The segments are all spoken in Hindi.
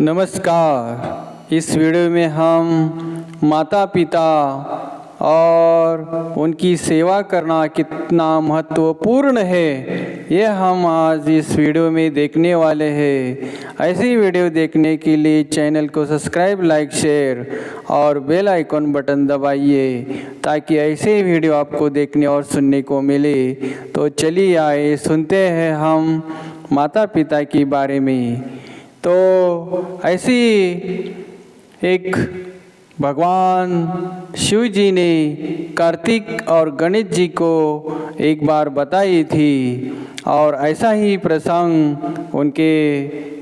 नमस्कार। इस वीडियो में हम माता पिता और उनकी सेवा करना कितना महत्वपूर्ण है ये हम आज इस वीडियो में देखने वाले हैं। ऐसी वीडियो देखने के लिए चैनल को सब्सक्राइब, लाइक, शेयर और बेल आइकॉन बटन दबाइए ताकि ऐसे वीडियो आपको देखने और सुनने को मिले। तो चलिए आए सुनते हैं हम माता पिता के बारे में। तो ऐसी एक भगवान शिव जी ने कार्तिक और गणेश जी को एक बार बताई थी और ऐसा ही प्रसंग उनके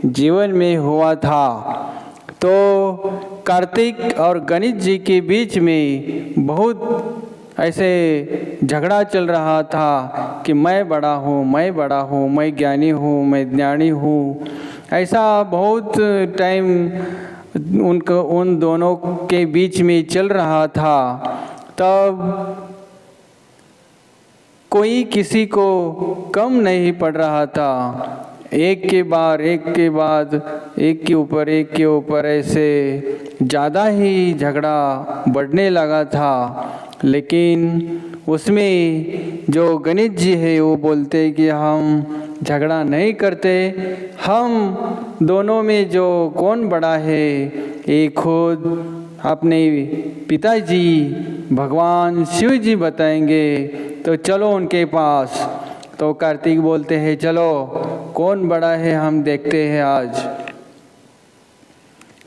जीवन में हुआ था। तो कार्तिक और गणेश जी के बीच में बहुत ऐसे झगड़ा चल रहा था कि मैं बड़ा हूँ, मैं ज्ञानी हूँ, मैं ज्ञानी हूँ। ऐसा बहुत टाइम उन दोनों के बीच में चल रहा था। तब कोई किसी को कम नहीं पड़ रहा था। एक के बाद एक के ऊपर ऐसे ज़्यादा ही झगड़ा बढ़ने लगा था। लेकिन उसमें जो गणेश जी है वो बोलते कि हम झगड़ा नहीं करते, हम दोनों में जो कौन बड़ा है ये खुद अपने पिताजी भगवान शिव जी बताएंगे। तो चलो उनके पास। तो कार्तिक बोलते हैं चलो कौन बड़ा है हम देखते हैं आज।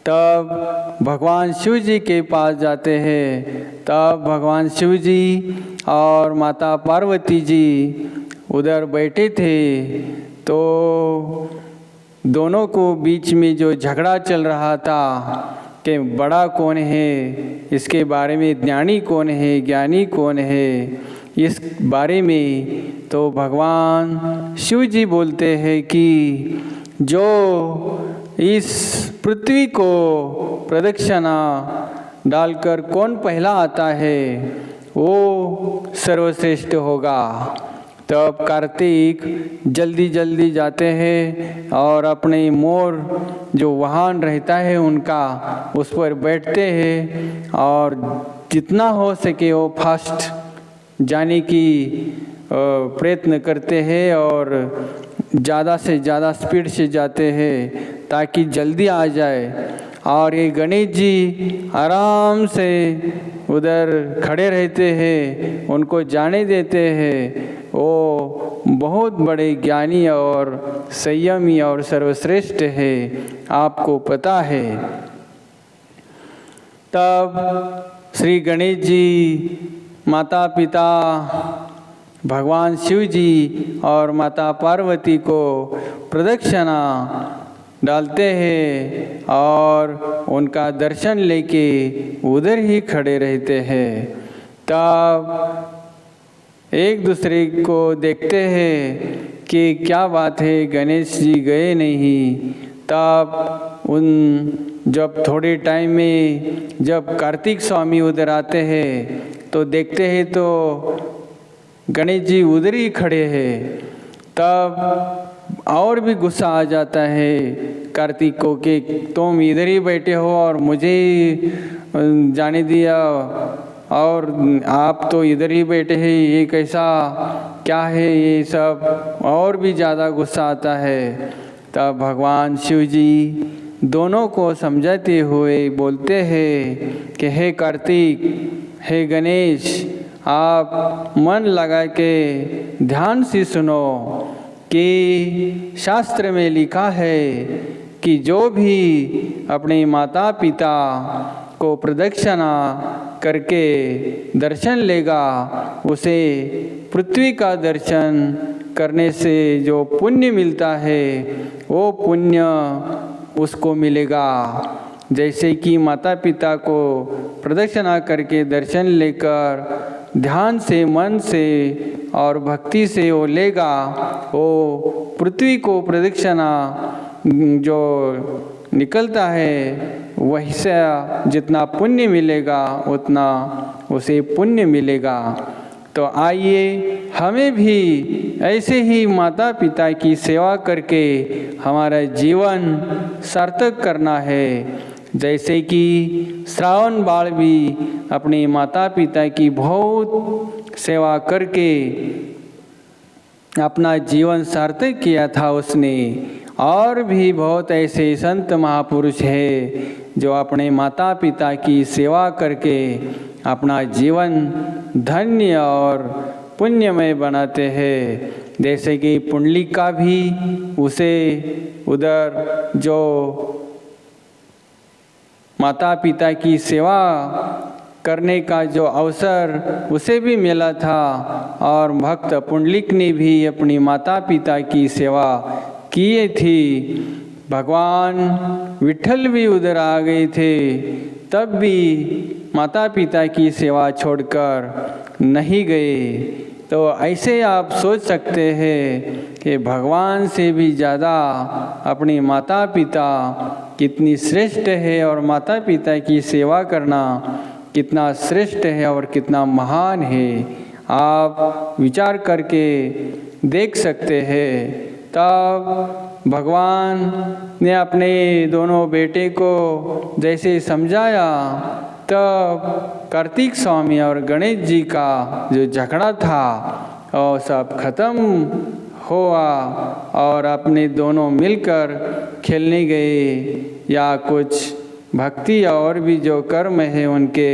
तब भगवान शिव जी के पास जाते हैं। तब भगवान शिव जी और माता पार्वती जी उधर बैठे थे। तो दोनों को बीच में जो झगड़ा चल रहा था कि बड़ा कौन है, इसके बारे में ज्ञानी कौन है, ज्ञानी कौन है, इस बारे में तो भगवान शिव जी बोलते हैं कि जो इस पृथ्वी को प्रदक्षिणा डालकर कौन पहला आता है वो सर्वश्रेष्ठ होगा। तब कार्तिक जल्दी जाते हैं और अपने मोर जो वाहन रहता है उनका उस पर बैठते हैं और जितना हो सके वो फास्ट जाने की प्रयत्न करते हैं और ज़्यादा से ज़्यादा स्पीड से जाते हैं ताकि जल्दी आ जाए। और ये गणेश जी आराम से उधर खड़े रहते हैं, उनको जाने देते हैं। वो बहुत बड़े ज्ञानी और संयमी और सर्वश्रेष्ठ है, आपको पता है। तब श्री गणेश जी माता पिता भगवान शिव जी और माता पार्वती को प्रदक्षिणा डालते हैं और उनका दर्शन लेके उधर ही खड़े रहते हैं। तब एक दूसरे को देखते हैं कि क्या बात है, गणेश जी गए नहीं। तब जब थोड़े टाइम में जब कार्तिक स्वामी उधर आते हैं तो देखते हैं तो गणेश जी उधर ही खड़े हैं। तब और भी गुस्सा आ जाता है कार्तिक को कि तुम इधर ही बैठे हो और मुझे जाने दिया और आप तो इधर ही बैठे हैं, ये कैसा क्या है ये सब। और भी ज़्यादा गुस्सा आता है। तब भगवान शिव जी दोनों को समझाते हुए बोलते हैं कि हे कार्तिक, हे गणेश, आप मन लगा के ध्यान से सुनो कि शास्त्र में लिखा है कि जो भी अपने माता पिता को प्रदक्षिणा करके दर्शन लेगा उसे पृथ्वी का दर्शन करने से जो पुण्य मिलता है वो पुण्य उसको मिलेगा। जैसे कि माता पिता को प्रदक्षिणा करके दर्शन लेकर ध्यान से, मन से और भक्ति से वो लेगा, वो पृथ्वी को प्रदक्षिणा जो निकलता है वही से जितना पुण्य मिलेगा उतना उसे पुण्य मिलेगा। तो आइए हमें भी ऐसे ही माता पिता की सेवा करके हमारा जीवन सार्थक करना है। जैसे कि श्रावण बाल भी अपने माता पिता की बहुत सेवा करके अपना जीवन सार्थक किया था उसने। और भी बहुत ऐसे संत महापुरुष हैं जो अपने माता पिता की सेवा करके अपना जीवन धन्य और पुण्यमय बनाते हैं। जैसे कि पुंडलिका भी उसे उधर जो माता पिता की सेवा करने का जो अवसर उसे भी मिला था, और भक्त पुंडलिक ने भी अपनी माता पिता की सेवा किए थी। भगवान विठल भी उधर आ गए थे, तब भी माता पिता की सेवा छोड़कर नहीं गए। तो ऐसे आप सोच सकते हैं कि भगवान से भी ज़्यादा अपने माता पिता कितनी श्रेष्ठ है, और माता पिता की सेवा करना कितना श्रेष्ठ है और कितना महान है। आप विचार करके देख सकते हैं। तब भगवान ने अपने दोनों बेटे को जैसे समझाया, तब कार्तिक स्वामी और गणेश जी का जो झगड़ा था और सब खत्म हुआ, और अपने दोनों मिलकर खेलने गए या कुछ भक्ति और भी जो कर्म है उनके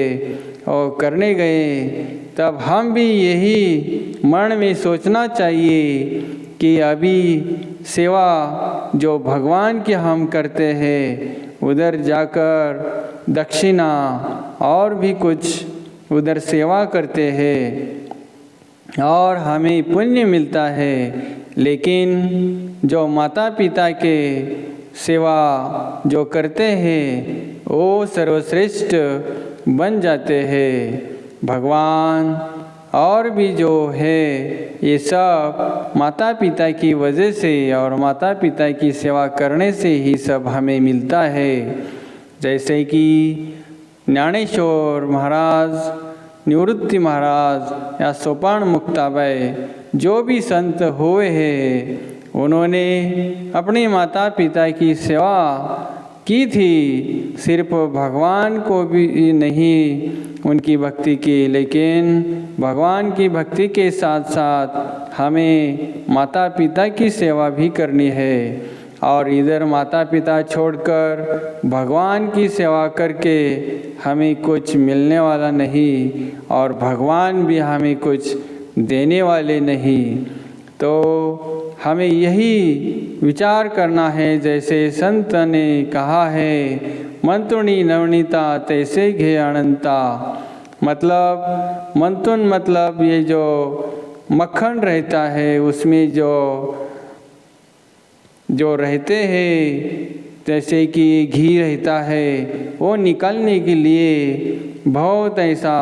और करने गए। तब हम भी यही मन में सोचना चाहिए कि अभी सेवा जो भगवान की हम करते हैं, उधर जाकर दक्षिणा और भी कुछ उधर सेवा करते हैं और हमें पुण्य मिलता है। लेकिन जो माता पिता के सेवा जो करते हैं वो सर्वश्रेष्ठ बन जाते हैं। भगवान और भी जो है ये सब माता पिता की वजह से और माता पिता की सेवा करने से ही सब हमें मिलता है। जैसे कि ज्ञानेश्वर महाराज, निवृत्ति महाराज या सोपान मुक्ताबाई जो भी संत हुए हैं, उन्होंने अपने माता पिता की सेवा की थी। सिर्फ भगवान को भी नहीं उनकी भक्ति की, लेकिन भगवान की भक्ति के साथ साथ हमें माता पिता की सेवा भी करनी है। और इधर माता पिता छोड़कर भगवान की सेवा करके हमें कुछ मिलने वाला नहीं, और भगवान भी हमें कुछ देने वाले नहीं। तो हमें यही विचार करना है, जैसे संत ने कहा है, मंतुणी नवनीता तैसे घे अनंता। मतलब मंतुन मतलब ये जो मक्खन रहता है उसमें जो रहते हैं, जैसे कि घी रहता है, वो निकालने के लिए बहुत ऐसा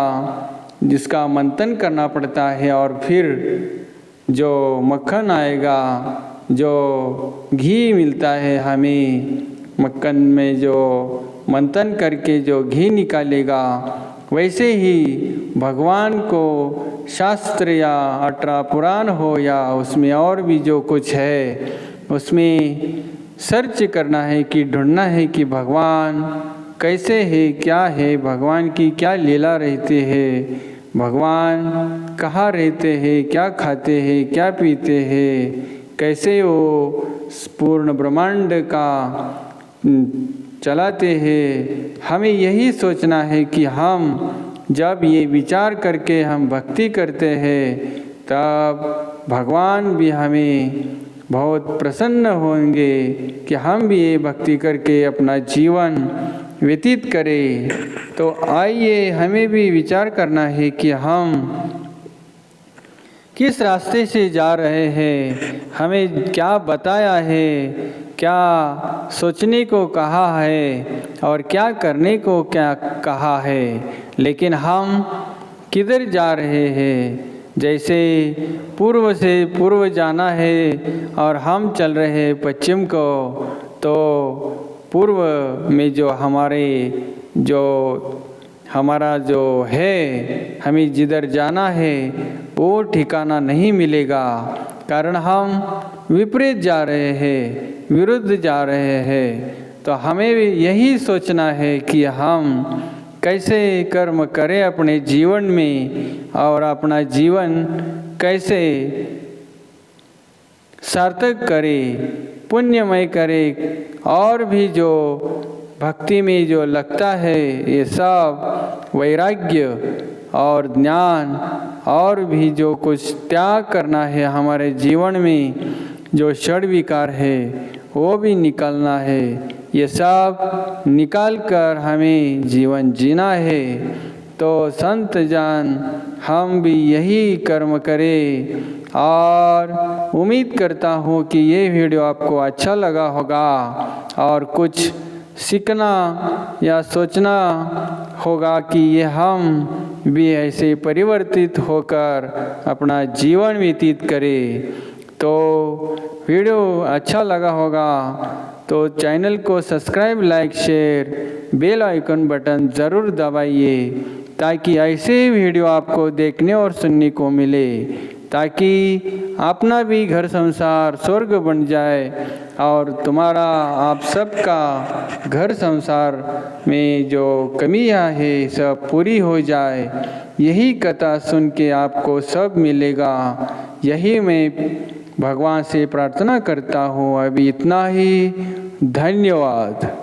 जिसका मंथन करना पड़ता है, और फिर जो मक्खन आएगा, जो घी मिलता है हमें, मक्खन में जो मंथन करके जो घी निकालेगा, वैसे ही भगवान को शास्त्र या 18 पुराण हो या उसमें और भी जो कुछ है, उसमें सर्च करना है कि ढूंढना है कि भगवान कैसे है, क्या है, भगवान की क्या लीला रहती है, भगवान कहाँ रहते हैं, क्या खाते हैं, क्या पीते हैं, कैसे वो पूर्ण ब्रह्मांड का चलाते हैं। हमें यही सोचना है कि हम जब ये विचार करके हम भक्ति करते हैं, तब भगवान भी हमें बहुत प्रसन्न होंगे कि हम भी ये भक्ति करके अपना जीवन व्यतीत करें। तो आइए हमें भी विचार करना है कि हम किस रास्ते से जा रहे हैं, हमें क्या बताया है, क्या सोचने को कहा है और क्या करने को क्या कहा है, लेकिन हम किधर जा रहे हैं। जैसे पूर्व से पूर्व जाना है और हम चल रहे हैं पश्चिम को, तो पूर्व में जो हमारे जो हमारा जो है, हमें जिधर जाना है वो ठिकाना नहीं मिलेगा, कारण हम विपरीत जा रहे हैं, विरुद्ध जा रहे हैं। तो हमें भी यही सोचना है कि हम कैसे कर्म करें अपने जीवन में और अपना जीवन कैसे सार्थक करें, पुण्यमय करें। और भी जो भक्ति में जो लगता है ये सब वैराग्य और ज्ञान और भी जो कुछ त्याग करना है हमारे जीवन में, जो षड विकार है वो भी निकलना है। ये सब निकाल कर हमें जीवन जीना है। तो संत जन हम भी यही कर्म करें और उम्मीद करता हूँ कि ये वीडियो आपको अच्छा लगा होगा और कुछ सीखना या सोचना होगा कि ये हम भी ऐसे परिवर्तित होकर अपना जीवन व्यतीत करें। तो वीडियो अच्छा लगा होगा तो चैनल को subscribe, like, share, bell icon button ज़रूर दबाइए ताकि ऐसे वीडियो आपको देखने और सुनने को मिले, ताकि अपना भी घर संसार स्वर्ग बन जाए और तुम्हारा आप सबका घर संसार में जो कमियां है सब पूरी हो जाए। यही कथा सुन के आपको सब मिलेगा, यही मैं भगवान से प्रार्थना करता हूँ। अभी इतना ही, धन्यवाद।